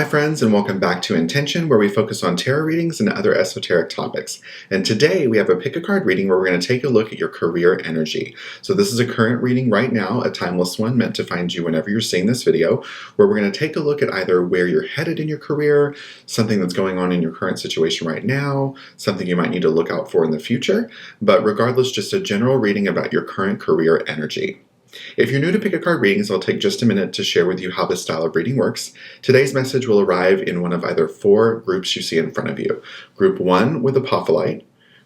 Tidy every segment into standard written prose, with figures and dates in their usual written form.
Hi friends, and welcome back to Intention, where we focus on tarot readings and other esoteric topics. And today we have a pick a card reading where we're going to take a look at your career energy. So this is a current reading right now, a timeless one meant to find you whenever you're seeing this video, where we're going to take a look at either where you're headed in your career, something that's going on in your current situation right now, something you might need to look out for in the future, but regardless, just a general reading about your current career energy. If you're new to Pick a Card readings, I'll take just a minute to share with you how this style of reading works. Today's message will arrive in one of either four groups you see in front of you. Group 1 with Apophyllite,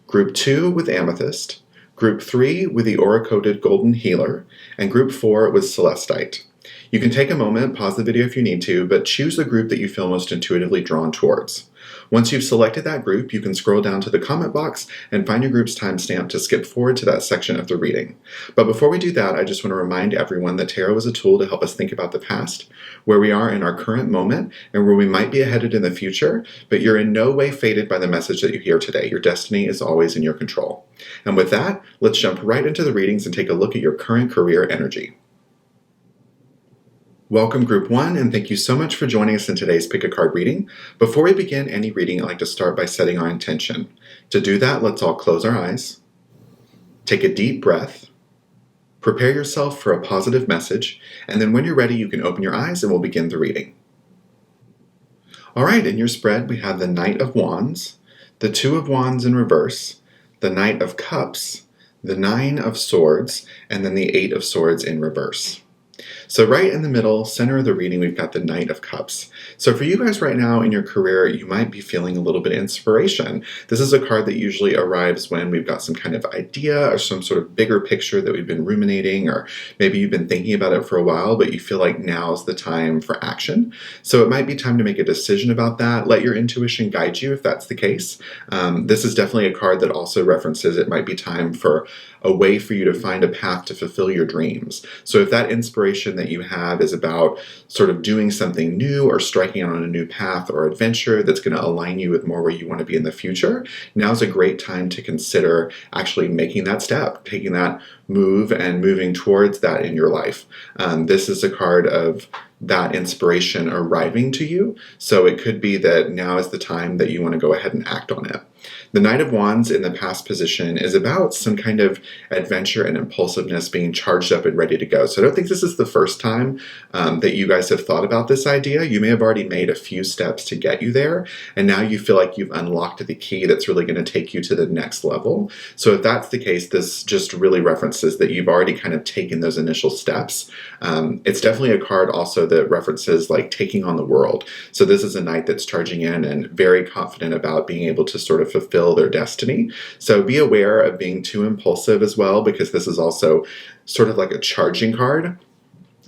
Group 2 with Amethyst, Group 3 with the Aura-Coated Golden Healer, and Group 4 with Celestite. You can take a moment, pause the video if you need to, but choose the group that you feel most intuitively drawn towards. Once you've selected that group, you can scroll down to the comment box and find your group's timestamp to skip forward to that section of the reading. But before we do that, I just want to remind everyone that tarot is a tool to help us think about the past, where we are in our current moment, and where we might be headed in the future, but you're in no way fated by the message that you hear today. Your destiny is always in your control. And with that, let's jump right into the readings and take a look at your current career energy. Welcome Group 1, and thank you so much for joining us in today's Pick a Card reading. Before we begin any reading, I'd like to start by setting our intention. To do that, let's all close our eyes, take a deep breath, prepare yourself for a positive message, and then when you're ready, you can open your eyes and we'll begin the reading. All right, in your spread, we have the Knight of Wands, the Two of Wands in reverse, the Knight of Cups, the Nine of Swords, and then the Eight of Swords in reverse. So right in the middle, center of the reading, we've got the Knight of Cups. So for you guys right now in your career, you might be feeling a little bit of inspiration. This is a card that usually arrives when we've got some kind of idea or some sort of bigger picture that we've been ruminating, or maybe you've been thinking about it for a while, but you feel like now's the time for action. So it might be time to make a decision about that. Let your intuition guide you if that's the case. This is definitely a card that also references it might be time for a way for you to find a path to fulfill your dreams. So if that inspiration that you have is about sort of doing something new or striking out on a new path or adventure that's going to align you with more where you want to be in the future, now's a great time to consider actually making that step, taking that move and moving towards that in your life. This is a card of that inspiration arriving to you. So it could be that now is the time that you want to go ahead and act on it. The Knight of Wands in the past position is about some kind of adventure and impulsiveness being charged up and ready to go. So I don't think this is the first time that you guys have thought about this idea. You may have already made a few steps to get you there, and now you feel like you've unlocked the key that's really going to take you to the next level. So if that's the case, this just really references that you've already kind of taken those initial steps. It's definitely a card also that references like taking on the world. So this is a knight that's charging in and very confident about being able to sort of fulfill their destiny. So be aware of being too impulsive as well, because this is also sort of like a charging card.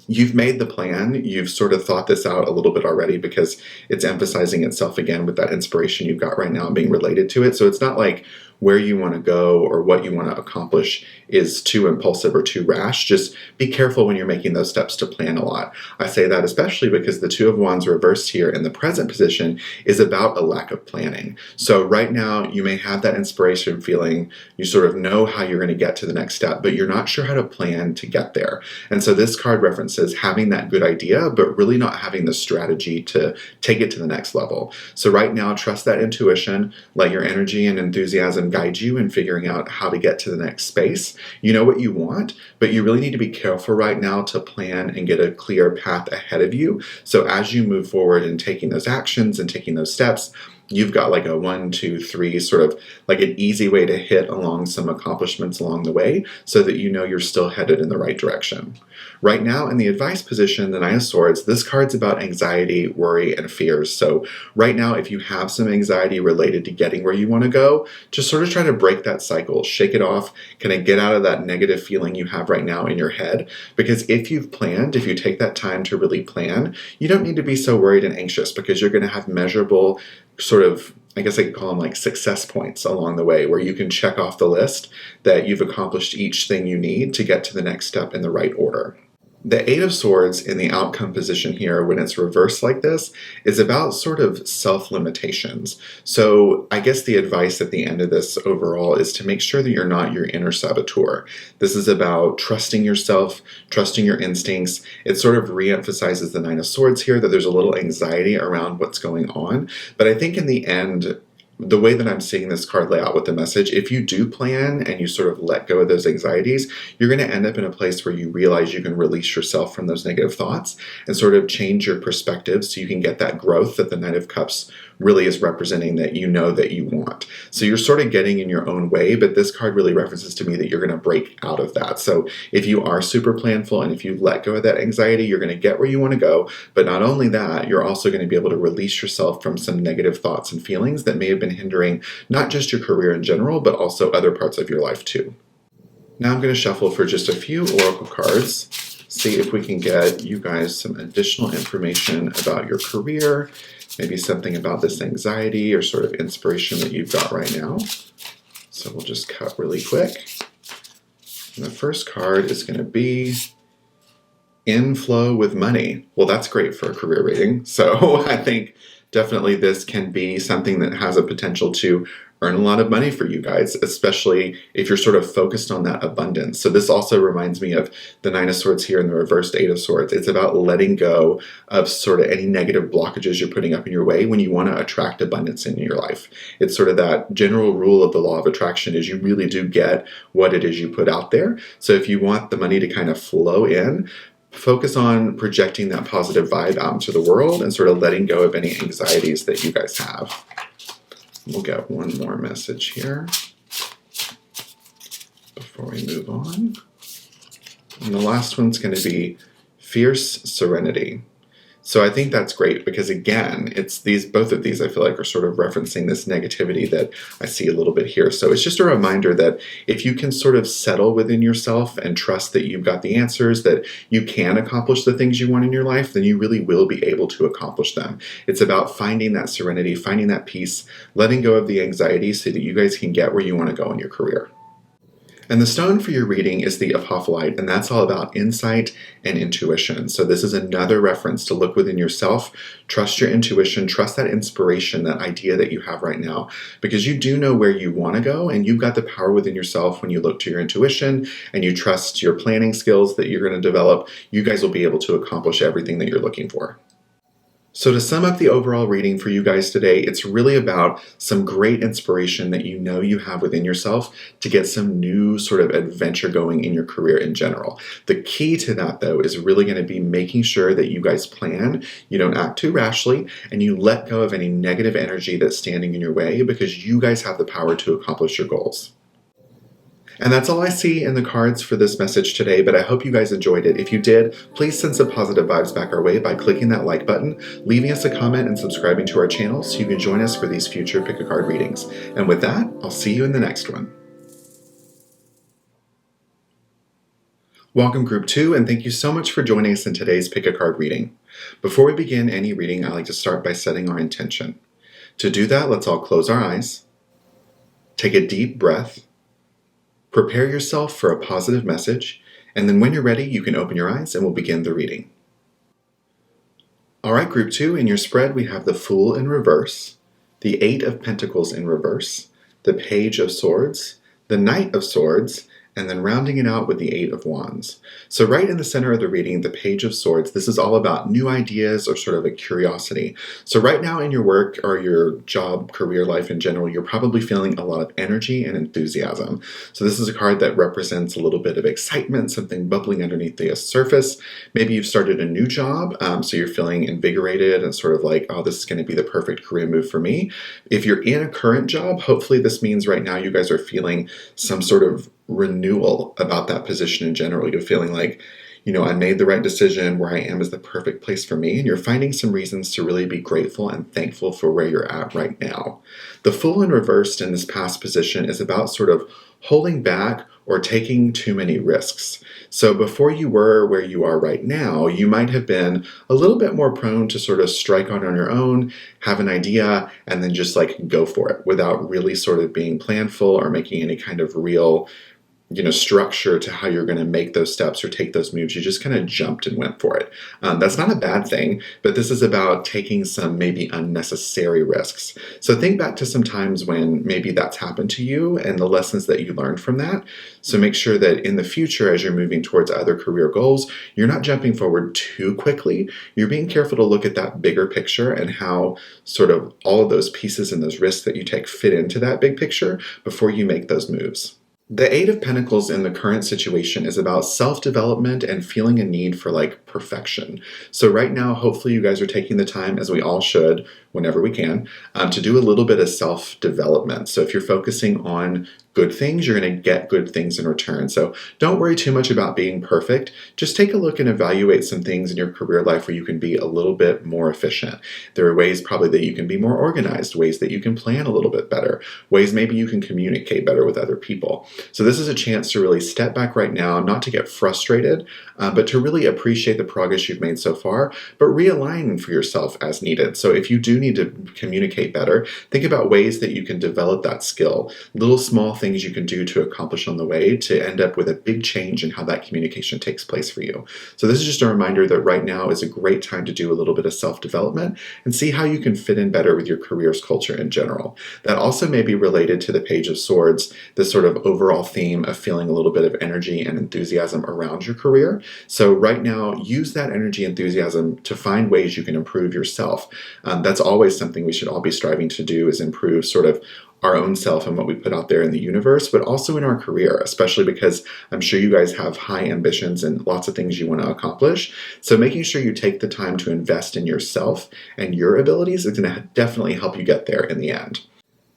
You've made the plan, you've sort of thought this out a little bit already, because it's emphasizing itself again with that inspiration you've got right now being related to it. So it's not like where you want to go or what you want to accomplish is too impulsive or too rash. Just be careful when you're making those steps to plan a lot. I say that especially because the Two of Wands reversed here in the present position is about a lack of planning. So right now you may have that inspiration feeling, you sort of know how you're going to get to the next step, but you're not sure how to plan to get there. And so this card references having that good idea, but really not having the strategy to take it to the next level. So right now, trust that intuition, let your energy and enthusiasm guide you in figuring out how to get to the next space. You know what you want, but you really need to be careful right now to plan and get a clear path ahead of you. So as you move forward in taking those actions and taking those steps, you've got like a 1, 2, 3 sort of like an easy way to hit along some accomplishments along the way so that you know you're still headed in the right direction. Right now in the advice position, the Nine of Swords, this card's about anxiety, worry, and fears. So right now, if you have some anxiety related to getting where you want to go, just sort of try to break that cycle, shake it off, kind of get out of that negative feeling you have right now in your head. Because if you've planned, if you take that time to really plan, you don't need to be so worried and anxious, because you're going to have measurable sort of, I guess I could call them like success points along the way, where you can check off the list that you've accomplished each thing you need to get to the next step in the right order. The Eight of Swords in the outcome position here, when it's reversed like this, is about sort of self-limitations. So I guess the advice at the end of this overall is to make sure that you're not your inner saboteur. This is about trusting yourself, trusting your instincts. It sort of re-emphasizes the Nine of Swords here, that there's a little anxiety around what's going on. But I think in the end, the way that I'm seeing this card lay out with the message, if you do plan and you sort of let go of those anxieties, you're going to end up in a place where you realize you can release yourself from those negative thoughts and sort of change your perspective so you can get that growth that the Knight of Cups really is representing, that you know that you want. So you're sort of getting in your own way, but this card really references to me that you're going to break out of that. So if you are super planful and if you let go of that anxiety, you're going to get where you want to go. But not only that, you're also going to be able to release yourself from some negative thoughts and feelings that may have been hindering not just your career in general, but also other parts of your life too. Now I'm going to shuffle for just a few oracle cards, see if we can get you guys some additional information about your career, maybe something about this anxiety or sort of inspiration that you've got right now. So we'll just cut really quick. And the first card is going to be inflow with money. Well, that's great for a career reading. So I think definitely this can be something that has a potential to earn a lot of money for you guys, especially if you're sort of focused on that abundance. So this also reminds me of the Nine of Swords here and the reversed Eight of Swords. It's about letting go of sort of any negative blockages you're putting up in your way when you want to attract abundance in your life. It's sort of that general rule of the law of attraction is you really do get what it is you put out there. So if you want the money to kind of flow in, focus on projecting that positive vibe out into the world and sort of letting go of any anxieties that you guys have. We'll get one more message here before we move on. And the last one's going to be fierce serenity. So I think that's great because, again, it's both of these I feel like are sort of referencing this negativity that I see a little bit here. So it's just a reminder that if you can sort of settle within yourself and trust that you've got the answers, that you can accomplish the things you want in your life, then you really will be able to accomplish them. It's about finding that serenity, finding that peace, letting go of the anxiety so that you guys can get where you want to go in your career. And the stone for your reading is the Apophyllite, and that's all about insight and intuition. So this is another reference to look within yourself, trust your intuition, trust that inspiration, that idea that you have right now, because you do know where you want to go, and you've got the power within yourself when you look to your intuition and you trust your planning skills that you're going to develop. You guys will be able to accomplish everything that you're looking for. So to sum up the overall reading for you guys today, it's really about some great inspiration that you know you have within yourself to get some new sort of adventure going in your career in general. The key to that, though, is really going to be making sure that you guys plan, you don't act too rashly, and you let go of any negative energy that's standing in your way, because you guys have the power to accomplish your goals. And that's all I see in the cards for this message today, but I hope you guys enjoyed it. If you did, please send some positive vibes back our way by clicking that like button, leaving us a comment, and subscribing to our channel so you can join us for these future Pick a Card readings. And with that, I'll see you in the next one. Welcome Group 2, and thank you so much for joining us in today's Pick a Card reading. Before we begin any reading, I like to start by setting our intention. To do that, let's all close our eyes, take a deep breath, prepare yourself for a positive message, and then when you're ready, you can open your eyes and we'll begin the reading. All right, Group 2, in your spread, we have the Fool in reverse, the Eight of Pentacles in reverse, the Page of Swords, the Knight of Swords, and then rounding it out with the Eight of Wands. So right in the center of the reading, the Page of Swords, this is all about new ideas or sort of a curiosity. So right now in your work or your job, career life in general, you're probably feeling a lot of energy and enthusiasm. So this is a card that represents a little bit of excitement, something bubbling underneath the surface. Maybe you've started a new job, so you're feeling invigorated and sort of like, oh, this is going to be the perfect career move for me. If you're in a current job, hopefully this means right now you guys are feeling some sort of renewal about that position in general. You're feeling like, I made the right decision. Where I am is the perfect place for me. And you're finding some reasons to really be grateful and thankful for where you're at right now. The Fool in reversed in this past position is about sort of holding back or taking too many risks. So before you were where you are right now, you might have been a little bit more prone to sort of strike on your own, have an idea, and then just like go for it without really sort of being planful or making any kind of real structure to how you're going to make those steps or take those moves. You just kind of jumped and went for it. That's not a bad thing, but this is about taking some maybe unnecessary risks. So think back to some times when maybe that's happened to you and the lessons that you learned from that. So make sure that in the future, as you're moving towards other career goals, you're not jumping forward too quickly. You're being careful to look at that bigger picture and how sort of all of those pieces and those risks that you take fit into that big picture before you make those moves. The Eight of Pentacles in the current situation is about self-development and feeling a need for perfection. So right now, hopefully you guys are taking the time, as we all should, whenever we can, to do a little bit of self-development. So if you're focusing on good things, you're going to get good things in return. So don't worry too much about being perfect. Just take a look and evaluate some things in your career life where you can be a little bit more efficient. There are ways probably that you can be more organized, ways that you can plan a little bit better, ways maybe you can communicate better with other people. So this is a chance to really step back right now, not to get frustrated, but to really appreciate the progress you've made so far, but realign for yourself as needed. So if you do need to communicate better, think about ways that you can develop that skill, little small things you can do to accomplish on the way to end up with a big change in how that communication takes place for you. So this is just a reminder that right now is a great time to do a little bit of self-development and see how you can fit in better with your career's culture in general. That also may be related to the Page of Swords, this sort of overall theme of feeling a little bit of energy and enthusiasm around your career. So right now, use that energy and enthusiasm to find ways you can improve yourself. That's always something we should all be striving to do, is improve sort of our own self and what we put out there in the universe, but also in our career, especially because I'm sure you guys have high ambitions and lots of things you want to accomplish. So making sure you take the time to invest in yourself and your abilities is going to definitely help you get there in the end.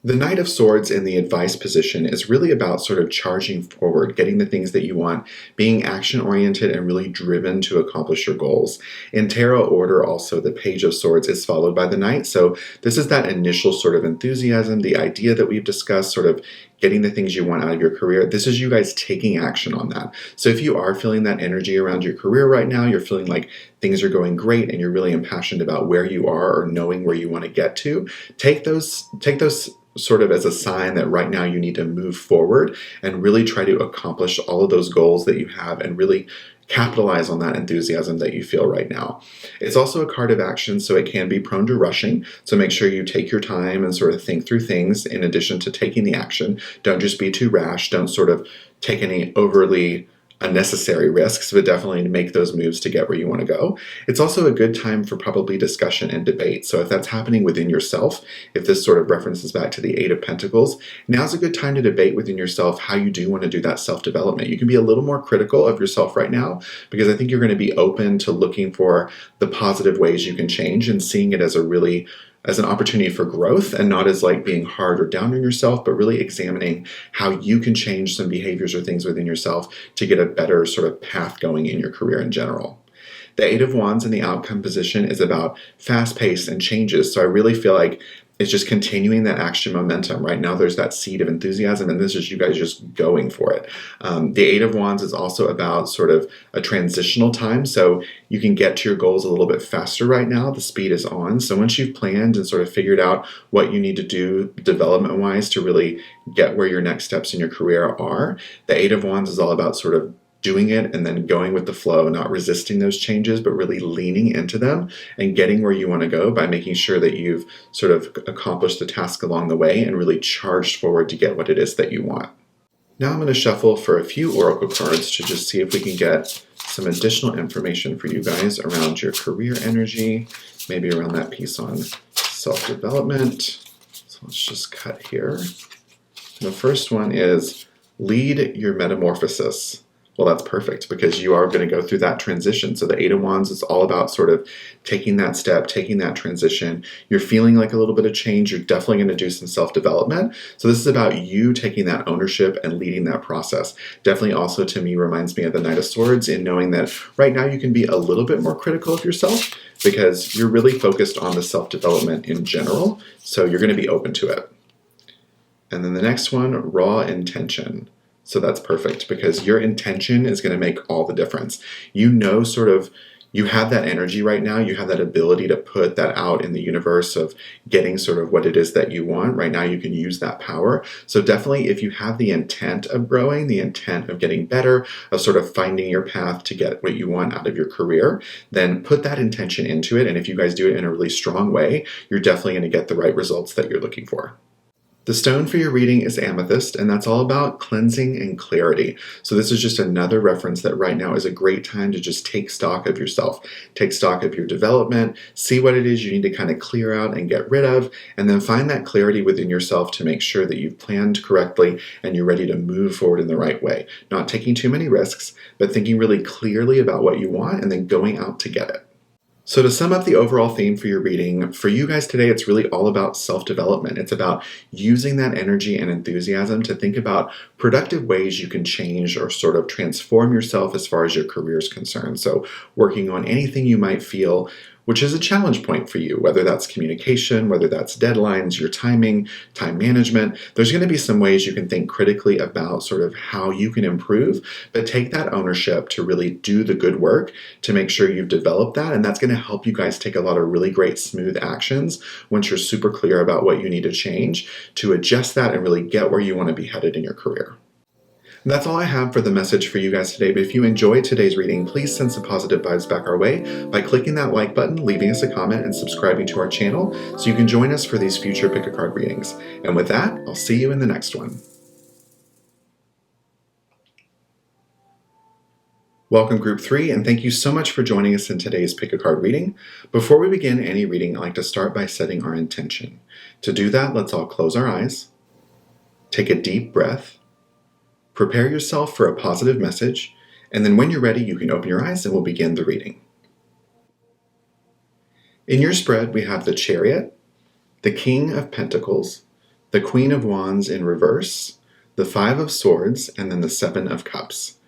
The Knight of Swords in the advice position is really about sort of charging forward, getting the things that you want, being action-oriented and really driven to accomplish your goals. In tarot order also, the Page of Swords is followed by the Knight. So this is that initial sort of enthusiasm, the idea that we've discussed, sort of getting the things you want out of your career. This is you guys taking action on that. So if you are feeling that energy around your career right now, you're feeling like things are going great and you're really impassioned about where you are or knowing where you want to get to, take those sort of as a sign that right now you need to move forward and really try to accomplish all of those goals that you have and really capitalize on that enthusiasm that you feel right now. It's also a card of action, so it can be prone to rushing. So make sure you take your time and sort of think through things in addition to taking the action. Don't just be too rash. Don't sort of take any overly unnecessary risks, but definitely make those moves to get where you want to go. It's also a good time for probably discussion and debate. So if that's happening within yourself, if this sort of references back to the Eight of Pentacles, now's a good time to debate within yourself how you do want to do that self-development. You can be a little more critical of yourself right now, because I think you're going to be open to looking for the positive ways you can change and seeing it as an opportunity for growth and not as being hard or down on yourself, but really examining how you can change some behaviors or things within yourself to get a better sort of path going in your career in general. The Eight of Wands in the outcome position is about fast pace and changes. So I really feel like it's just continuing that action momentum. Right now there's that seed of enthusiasm, and this is you guys just going for it. The Eight of Wands is also about sort of a transitional time, so you can get to your goals a little bit faster right now. The speed is on. So once you've planned and sort of figured out what you need to do development-wise to really get where your next steps in your career are, the Eight of Wands is all about sort of doing it and then going with the flow, not resisting those changes, but really leaning into them and getting where you want to go by making sure that you've sort of accomplished the task along the way and really charged forward to get what it is that you want. Now I'm going to shuffle for a few oracle cards to just see if we can get some additional information for you guys around your career energy, maybe around that piece on self-development. So let's just cut here. The first one is lead your metamorphosis. Well, that's perfect because you are going to go through that transition. So the Eight of Wands is all about sort of taking that step, taking that transition. You're feeling like a little bit of change. You're definitely going to do some self-development. So this is about you taking that ownership and leading that process. Definitely also to me reminds me of the Knight of Swords in knowing that right now you can be a little bit more critical of yourself because you're really focused on the self-development in general. So you're going to be open to it. And then the next one, raw intention. So that's perfect because your intention is going to make all the difference. You know sort of You have that energy right now. You have that ability to put that out in the universe of getting sort of what it is that you want. Right now, you can use that power. So definitely, if you have the intent of growing, the intent of getting better, of sort of finding your path to get what you want out of your career, then put that intention into it. And if you guys do it in a really strong way, you're definitely going to get the right results that you're looking for. The stone for your reading is amethyst, and that's all about cleansing and clarity. So this is just another reference that right now is a great time to just take stock of yourself, take stock of your development, see what it is you need to kind of clear out and get rid of, and then find that clarity within yourself to make sure that you've planned correctly and you're ready to move forward in the right way. Not taking too many risks, but thinking really clearly about what you want and then going out to get it. So to sum up the overall theme for your reading, for you guys today, it's really all about self-development. It's about using that energy and enthusiasm to think about productive ways you can change or sort of transform yourself as far as your career is concerned. So working on anything you might feel which is a challenge point for you, whether that's communication, whether that's deadlines, your timing, time management. There's going to be some ways you can think critically about sort of how you can improve, but take that ownership to really do the good work to make sure you've developed that. And that's going to help you guys take a lot of really great smooth actions once you're super clear about what you need to change to adjust that and really get where you want to be headed in your career. And that's all I have for the message for you guys today, but if you enjoyed today's reading, please send some positive vibes back our way by clicking that like button, leaving us a comment, and subscribing to our channel so you can join us for these future Pick a Card readings. And with that, I'll see you in the next one. Welcome Group 3, and thank you so much for joining us in today's Pick a Card reading. Before we begin any reading, I'd like to start by setting our intention. To do that, let's all close our eyes, take a deep breath, prepare yourself for a positive message, and then when you're ready, you can open your eyes and we'll begin the reading. In your spread, we have the Chariot, the King of Pentacles, the Queen of Wands in reverse, the Five of Swords, and then the Seven of Cups.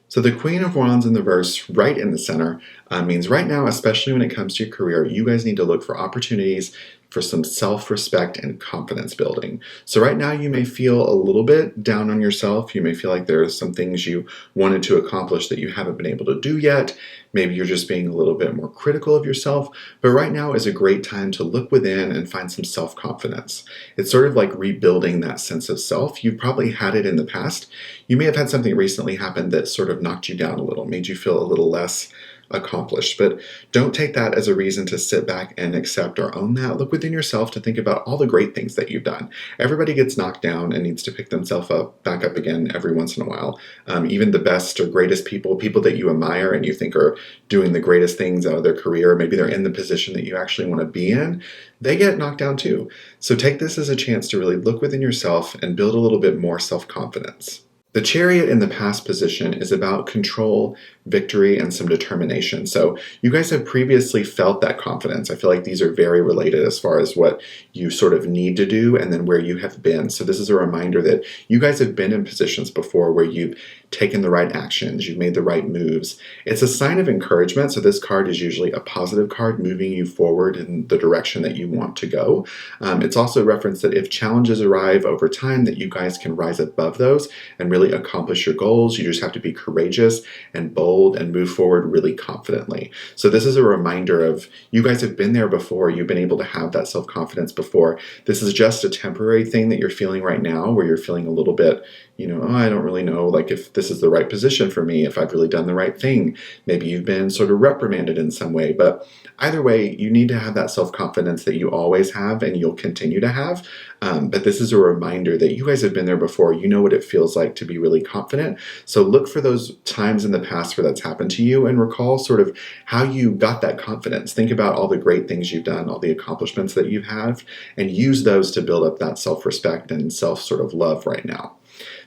So the Queen of Wands in the verse right in the center means right now, especially when it comes to your career, you guys need to look for opportunities for some self-respect and confidence building. So right now you may feel a little bit down on yourself. You may feel like there are some things you wanted to accomplish that you haven't been able to do yet. Maybe you're just being a little bit more critical of yourself. But right now is a great time to look within and find some self-confidence. It's sort of like rebuilding that sense of self. You've probably had it in the past. You may have had something recently happen that sort of knocked you down a little, made you feel a little less accomplished, but don't take that as a reason to sit back and accept or own that. Look within yourself to think about all the great things that you've done. Everybody gets knocked down and needs to pick themselves back up again every once in a while. Even the best or greatest people that you admire and you think are doing the greatest things out of their career, maybe they're in the position that you actually want to be in, they get knocked down too. So take this as a chance to really look within yourself and build a little bit more self-confidence. The Chariot in the past position is about control, victory, and some determination. So you guys have previously felt that confidence. I feel like these are very related as far as what you sort of need to do and then where you have been. So this is a reminder that you guys have been in positions before where you've taken the right actions, you've made the right moves. It's a sign of encouragement. So this card is usually a positive card moving you forward in the direction that you want to go. It's also a reference that if challenges arrive over time, that you guys can rise above those and really accomplish your goals. You just have to be courageous and bold and move forward really confidently. So this is a reminder of you guys have been there before. You've been able to have that self-confidence before. This is just a temporary thing that you're feeling right now where you're feeling a little bit, I don't really know, like if this is the right position for me, if I've really done the right thing. Maybe you've been sort of reprimanded in some way, but either way, you need to have that self-confidence that you always have and you'll continue to have. But this is a reminder that you guys have been there before. You know what it feels like to be really confident. So look for those times in the past where that's happened to you and recall sort of how you got that confidence. Think about all the great things you've done, all the accomplishments that you have, and use those to build up that self-respect and self sort of love right now.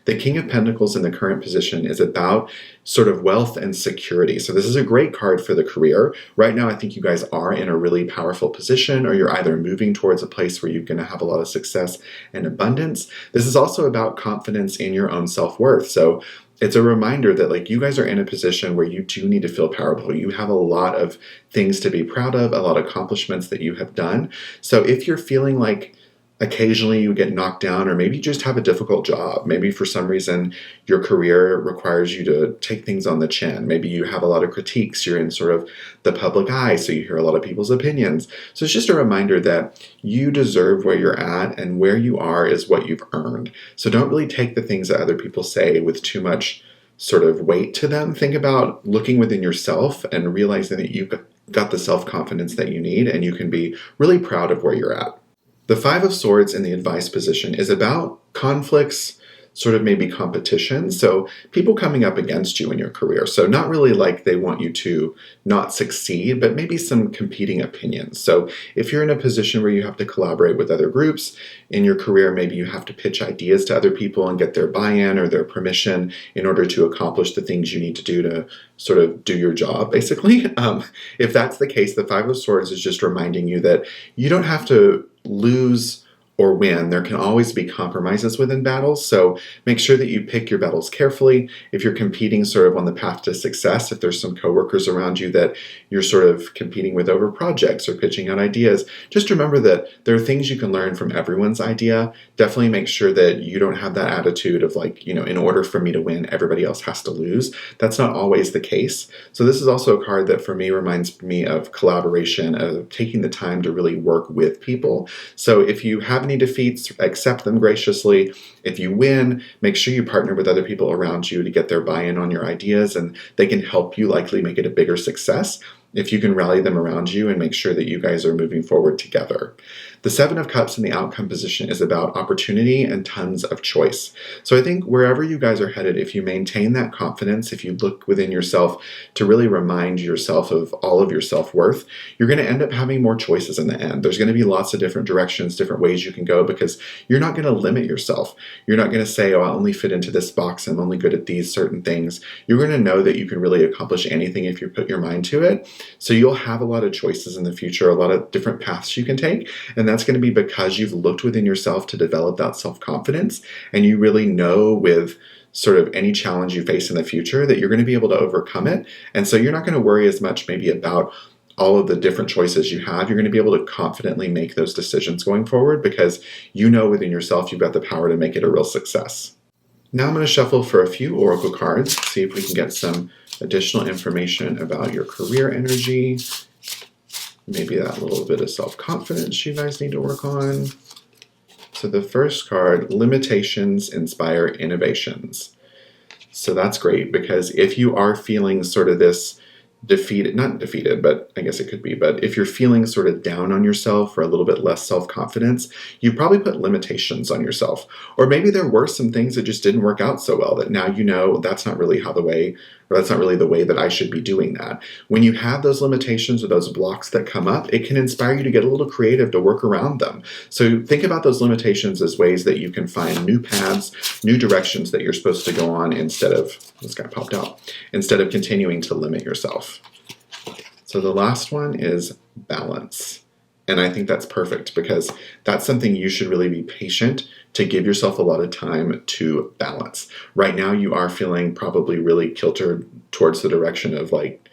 The King of Pentacles in the current position is about sort of wealth and security. So this is a great card for the career. Right now, I think you guys are in a really powerful position, or you're either moving towards a place where you're going to have a lot of success and abundance. This is also about confidence in your own self-worth. So it's a reminder that you guys are in a position where you do need to feel powerful. You have a lot of things to be proud of, a lot of accomplishments that you have done. So if you're feeling like Occasionally you get knocked down, or maybe you just have a difficult job. Maybe for some reason your career requires you to take things on the chin. Maybe you have a lot of critiques. You're in sort of the public eye, so you hear a lot of people's opinions. So it's just a reminder that you deserve where you're at, and where you are is what you've earned. So don't really take the things that other people say with too much sort of weight to them. Think about looking within yourself and realizing that you've got the self-confidence that you need, and you can be really proud of where you're at. The Five of Swords in the advice position is about conflicts, sort of maybe competition. So people coming up against you in your career. So not really like they want you to not succeed, but maybe some competing opinions. So if you're in a position where you have to collaborate with other groups in your career, maybe you have to pitch ideas to other people and get their buy-in or their permission in order to accomplish the things you need to do to sort of do your job, basically. If that's the case, the Five of Swords is just reminding you that you don't have to lose or win. There can always be compromises within battles, so make sure that you pick your battles carefully. If you're competing sort of on the path to success, if there's some coworkers around you that you're sort of competing with over projects or pitching out ideas, just remember that there are things you can learn from everyone's idea. Definitely make sure that you don't have that attitude of like, in order for me to win, everybody else has to lose. That's not always the case. So this is also a card that for me reminds me of collaboration, of taking the time to really work with people. So if you have any defeats, accept them graciously. If you win, make sure you partner with other people around you to get their buy-in on your ideas, and they can help you likely make it a bigger success if you can rally them around you and make sure that you guys are moving forward together. The Seven of Cups in the outcome position is about opportunity and tons of choice. So I think wherever you guys are headed, if you maintain that confidence, if you look within yourself to really remind yourself of all of your self-worth, you're going to end up having more choices in the end. There's going to be lots of different directions, different ways you can go, because you're not going to limit yourself. You're not going to say, oh, I only fit into this box, I'm only good at these certain things. You're going to know that you can really accomplish anything if you put your mind to it. So you'll have a lot of choices in the future, a lot of different paths you can take, and that's going to be because you've looked within yourself to develop that self-confidence, and you really know with sort of any challenge you face in the future that you're going to be able to overcome it. And so you're not going to worry as much maybe about all of the different choices you have. You're going to be able to confidently make those decisions going forward because you know within yourself you've got the power to make it a real success. Now I'm going to shuffle for a few oracle cards, see if we can get some additional information about your career energy, maybe that little bit of self-confidence you guys need to work on. So the first card, limitations inspire innovations. So that's great, because if you are feeling sort of this defeated, not defeated, but I guess it could be, but if you're feeling sort of down on yourself or a little bit less self-confidence, you probably put limitations on yourself. Or maybe there were some things that just didn't work out so well that now you know that's not really the way that I should be doing that. When you have those limitations or those blocks that come up, it can inspire you to get a little creative to work around them. So think about those limitations as ways that you can find new paths, new directions that you're supposed to go on instead of, this guy popped out, instead of continuing to limit yourself. So the last one is balance. And I think that's perfect because that's something you should really be patient to give yourself a lot of time to balance. Right now you are feeling probably really kiltered towards the direction of like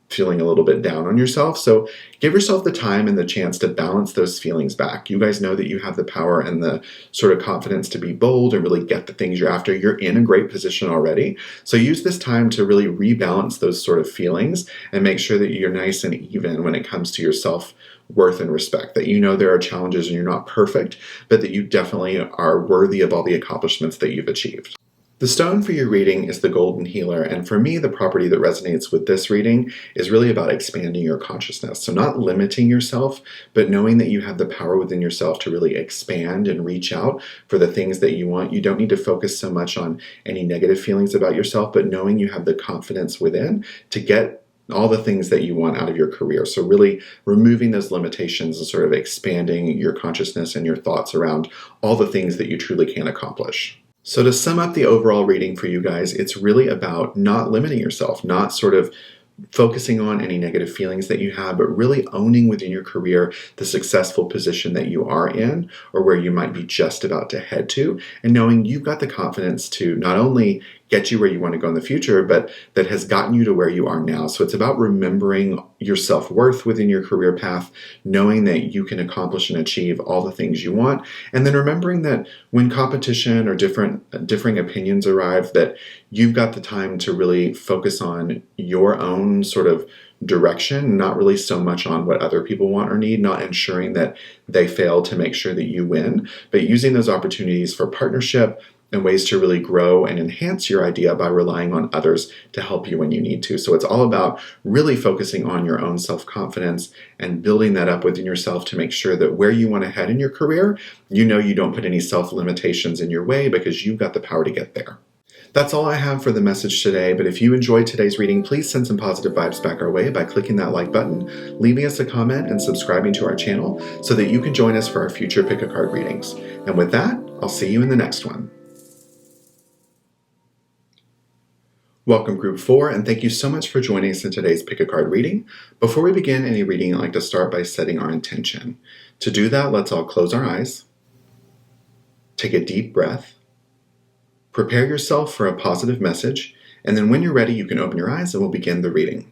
feeling a little bit down on yourself. So give yourself the time and the chance to balance those feelings back. You guys know that you have the power and the sort of confidence to be bold and really get the things you're after. You're in a great position already. So use this time to really rebalance those sort of feelings and make sure that you're nice and even when it comes to your self-worth and respect, that you know there are challenges and you're not perfect, but that you definitely are worthy of all the accomplishments that you've achieved. The stone for your reading is the Golden Healer, and for me, the property that resonates with this reading is really about expanding your consciousness. So not limiting yourself, but knowing that you have the power within yourself to really expand and reach out for the things that you want. You don't need to focus so much on any negative feelings about yourself, but knowing you have the confidence within to get all the things that you want out of your career. So really removing those limitations and sort of expanding your consciousness and your thoughts around all the things that you truly can accomplish. So to sum up the overall reading for you guys, it's really about not limiting yourself, not sort of focusing on any negative feelings that you have, but really owning within your career the successful position that you are in or where you might be just about to head to, and knowing you've got the confidence to not only get you where you want to go in the future, but that has gotten you to where you are now. So it's about remembering your self-worth within your career path, knowing that you can accomplish and achieve all the things you want, and then remembering that when competition or differing opinions arrive, that you've got the time to really focus on your own sort of direction, not really so much on what other people want or need, not ensuring that they fail to make sure that you win, but using those opportunities for partnership and ways to really grow and enhance your idea by relying on others to help you when you need to. So it's all about really focusing on your own self-confidence and building that up within yourself to make sure that where you want to head in your career, you know you don't put any self-limitations in your way because you've got the power to get there. That's all I have for the message today, but if you enjoyed today's reading, please send some positive vibes back our way by clicking that like button, leaving us a comment, and subscribing to our channel so that you can join us for our future Pick a Card readings. And with that, I'll see you in the next one. Welcome Group 4, and thank you so much for joining us in today's Pick a Card reading. Before we begin any reading, I'd like to start by setting our intention. To do that, let's all close our eyes, take a deep breath, prepare yourself for a positive message, and then when you're ready, you can open your eyes and we'll begin the reading.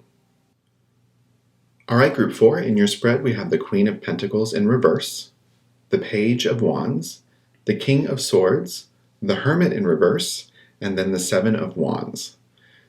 All right, Group 4, in your spread, we have the Queen of Pentacles in reverse, the Page of Wands, the King of Swords, the Hermit in reverse, and then the Seven of Wands.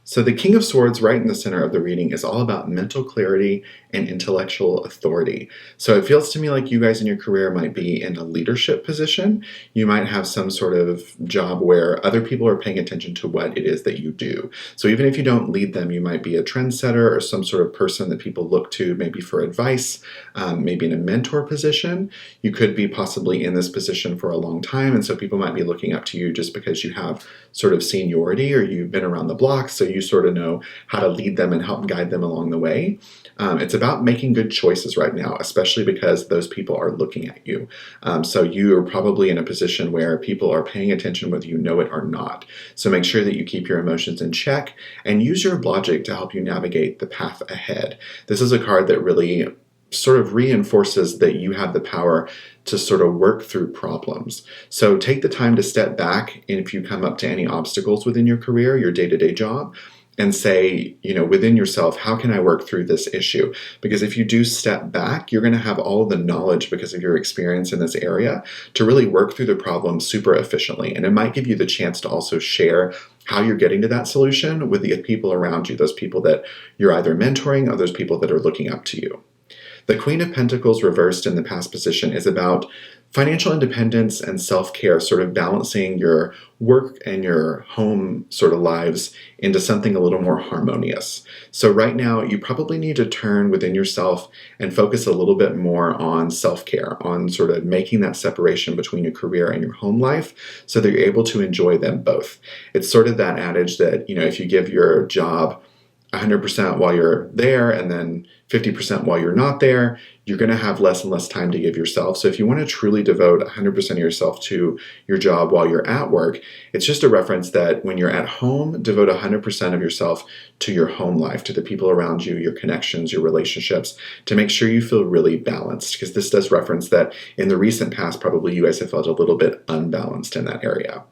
So the King of Swords right in the center of the reading is all about mental clarity and intellectual authority. So it feels to me like you guys in your career might be in a leadership position. You might have some sort of job where other people are paying attention to what it is that you do. So even if you don't lead them, you might be a trendsetter or some sort of person that people look to maybe for advice, maybe in a mentor position. You could be possibly in this position for a long time, and so people might be looking up to you just because you have sort of seniority or you've been around the block, so you sort of know how to lead them and help guide them along the way. It's about making good choices right now, especially because those people are looking at you. So you are probably in a position where people are paying attention whether you know it or not. So make sure that you keep your emotions in check and use your logic to help you navigate the path ahead. This is a card that really sort of reinforces that you have the power to sort of work through problems. So take the time to step back if you come up to any obstacles within your career, your day-to-day job, and say, within yourself, how can I work through this issue? Because if you do step back, you're going to have all of the knowledge because of your experience in this area to really work through the problem super efficiently. And it might give you the chance to also share how you're getting to that solution with the people around you, those people that you're either mentoring or those people that are looking up to you. The Queen of Pentacles reversed in the past position is about financial independence and self-care, sort of balancing your work and your home sort of lives into something a little more harmonious. So right now, you probably need to turn within yourself and focus a little bit more on self-care, on sort of making that separation between your career and your home life so that you're able to enjoy them both. It's sort of that adage that, if you give your job 100% while you're there and then 50% while you're not there, you're going to have less and less time to give yourself. So if you want to truly devote 100% of yourself to your job while you're at work, it's just a reference that when you're at home, devote 100% of yourself to your home life, to the people around you, your connections, your relationships, to make sure you feel really balanced. Because this does reference that in the recent past, probably you guys have felt a little bit unbalanced in that area.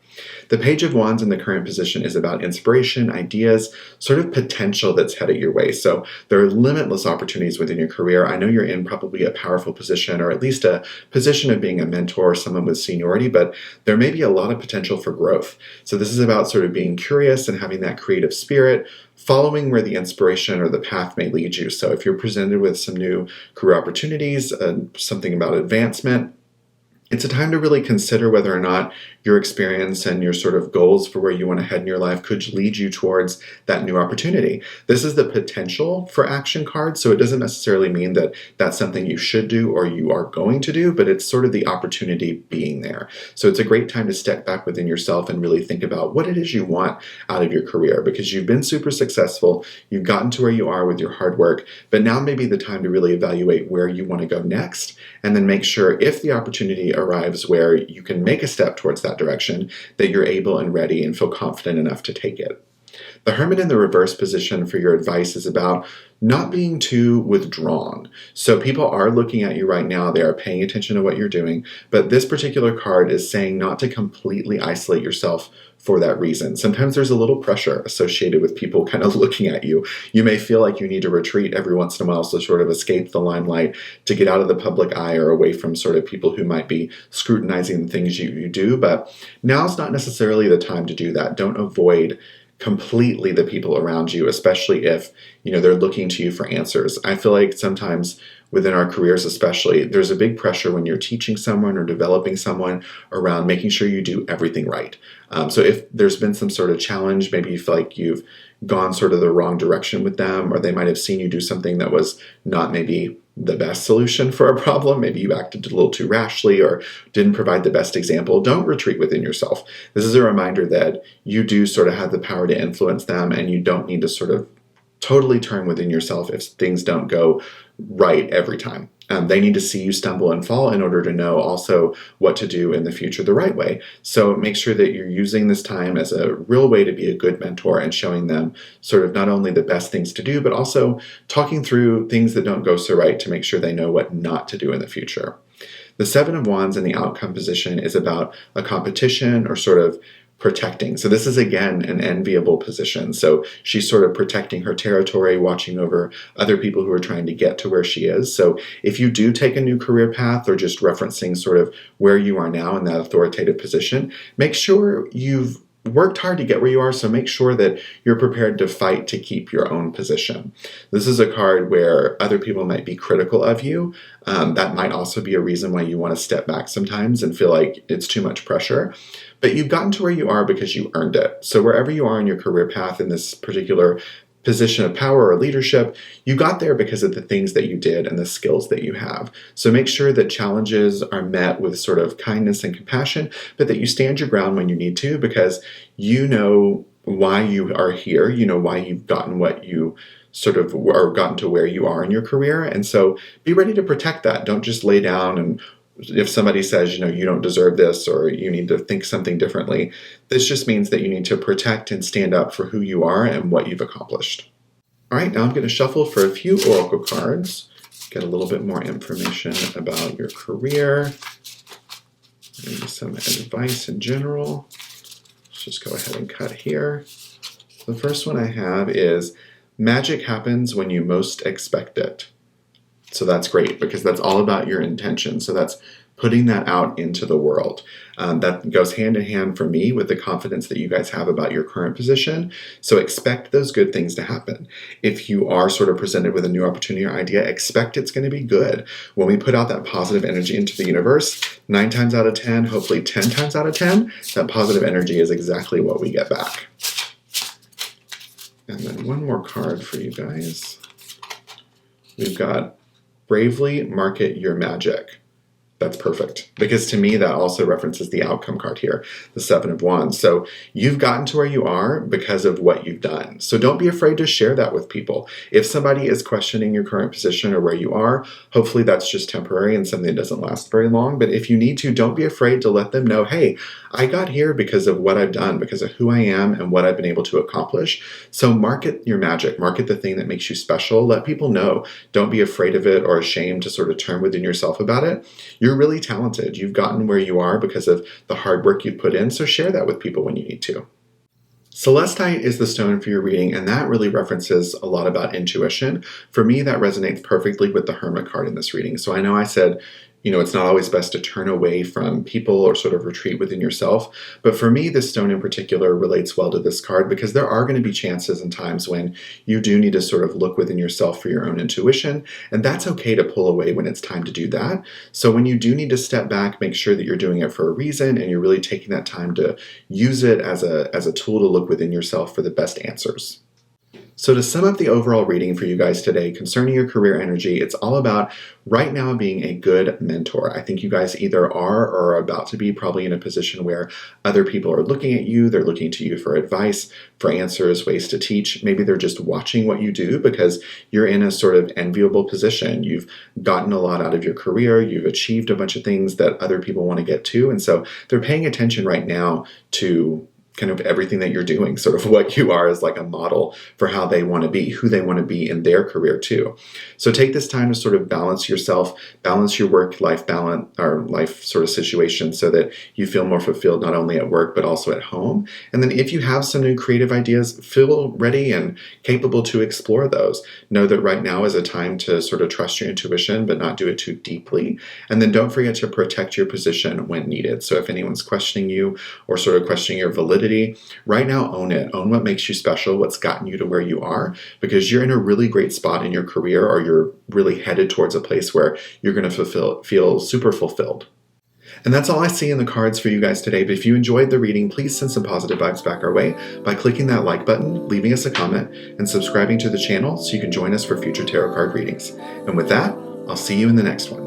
The Page of Wands in the current position is about inspiration, ideas, sort of potential that's headed your way. So there are limitless opportunities within your career. I know you're in probably a powerful position or at least a position of being a mentor or someone with seniority, but there may be a lot of potential for growth. So this is about sort of being curious and having that creative spirit, following where the inspiration or the path may lead you. So if you're presented with some new career opportunities, something about advancement, it's a time to really consider whether or not your experience and your sort of goals for where you want to head in your life could lead you towards that new opportunity. This is the potential for action card, so it doesn't necessarily mean that that's something you should do or you are going to do, but it's sort of the opportunity being there. So it's a great time to step back within yourself and really think about what it is you want out of your career, because you've been super successful, you've gotten to where you are with your hard work, but now may be the time to really evaluate where you want to go next, and then make sure if the opportunity arrives where you can make a step towards that direction, that you're able and ready and feel confident enough to take it. The Hermit in the reverse position for your advice is about not being too withdrawn. So people are looking at you right now. They are paying attention to what you're doing. But this particular card is saying not to completely isolate yourself for that reason. Sometimes there's a little pressure associated with people kind of looking at you. You may feel like you need to retreat every once in a while to sort of escape the limelight, to get out of the public eye or away from sort of people who might be scrutinizing the things you do. But now's not necessarily the time to do that. Don't avoid completely the people around you, especially if, they're looking to you for answers. I feel like sometimes within our careers especially, there's a big pressure when you're teaching someone or developing someone around making sure you do everything right. So if there's been some sort of challenge, maybe you feel like you've gone sort of the wrong direction with them, or they might have seen you do something that was not maybe the best solution for a problem. Maybe you acted a little too rashly or didn't provide the best example. Don't retreat within yourself. This is a reminder that you do sort of have the power to influence them, and you don't need to sort of totally turn within yourself if things don't go right every time. They need to see you stumble and fall in order to know also what to do in the future the right way. So make sure that you're using this time as a real way to be a good mentor and showing them sort of not only the best things to do, but also talking through things that don't go so right to make sure they know what not to do in the future. The Seven of Wands in the outcome position is about a competition or sort of protecting. So this is again an enviable position. So she's sort of protecting her territory, watching over other people who are trying to get to where she is. So if you do take a new career path or just referencing sort of where you are now in that authoritative position, make sure you've worked hard to get where you are, so make sure that you're prepared to fight to keep your own position. This is a card where other people might be critical of you. That might also be a reason why you want to step back sometimes and feel like it's too much pressure. But you've gotten to where you are because you earned it. So wherever you are in your career path in this particular position of power or leadership, you got there because of the things that you did and the skills that you have. So make sure that challenges are met with sort of kindness and compassion, but that you stand your ground when you need to, because you know why you are here, you know why you've gotten what you sort of or gotten to where you are in your career. And so be ready to protect that. Don't just lay down and if somebody says, you don't deserve this or you need to think something differently, this just means that you need to protect and stand up for who you are and what you've accomplished. All right, now I'm going to shuffle for a few oracle cards, get a little bit more information about your career, maybe some advice in general. Let's just go ahead and cut here. The first one I have is magic happens when you most expect it. So that's great because that's all about your intention. So that's putting that out into the world. That goes hand in hand for me with the confidence that you guys have about your current position. So expect those good things to happen. If you are sort of presented with a new opportunity or idea, expect it's going to be good. When we put out that positive energy into the universe, 9 times out of 10, hopefully 10 times out of 10, that positive energy is exactly what we get back. And then one more card for you guys. We've got Bravely Market Your Magic. That's perfect, because to me that also references the outcome card here, the Seven of Wands. So you've gotten to where you are because of what you've done. So don't be afraid to share that with people. If somebody is questioning your current position or where you are, hopefully that's just temporary and something that doesn't last very long. But if you need to, don't be afraid to let them know, hey, I got here because of what I've done, because of who I am and what I've been able to accomplish. So market your magic, market the thing that makes you special. Let people know. Don't be afraid of it or ashamed to sort of turn within yourself about it. You're really talented. You've gotten where you are because of the hard work you've put in, so share that with people when you need to. Celestite is the stone for your reading, and that really references a lot about intuition. For me, that resonates perfectly with the Hermit card in this reading. So I know I said, it's not always best to turn away from people or sort of retreat within yourself. But for me, this stone in particular relates well to this card because there are going to be chances and times when you do need to sort of look within yourself for your own intuition. And that's okay to pull away when it's time to do that. So when you do need to step back, make sure that you're doing it for a reason and you're really taking that time to use it as a tool to look within yourself for the best answers. So to sum up the overall reading for you guys today concerning your career energy, it's all about right now being a good mentor. I think you guys either are or are about to be probably in a position where other people are looking at you, they're looking to you for advice, for answers, ways to teach. Maybe they're just watching what you do because you're in a sort of enviable position. You've gotten a lot out of your career, you've achieved a bunch of things that other people want to get to, and so they're paying attention right now to kind of everything that you're doing, sort of what you are as like a model for how they want to be, who they want to be in their career too. So take this time to sort of balance yourself, balance your work-life balance or life sort of situation so that you feel more fulfilled not only at work but also at home. And then if you have some new creative ideas, feel ready and capable to explore those. Know that right now is a time to sort of trust your intuition but not do it too deeply. And then don't forget to protect your position when needed. So if anyone's questioning you or sort of questioning your validity, right now own it. Own what makes you special, what's gotten you to where you are, because you're in a really great spot in your career, or you're really headed towards a place where you're going to feel super fulfilled. And that's all I see in the cards for you guys today. But if you enjoyed the reading, please send some positive vibes back our way by clicking that like button, leaving us a comment, and subscribing to the channel so you can join us for future tarot card readings. And with that, I'll see you in the next one.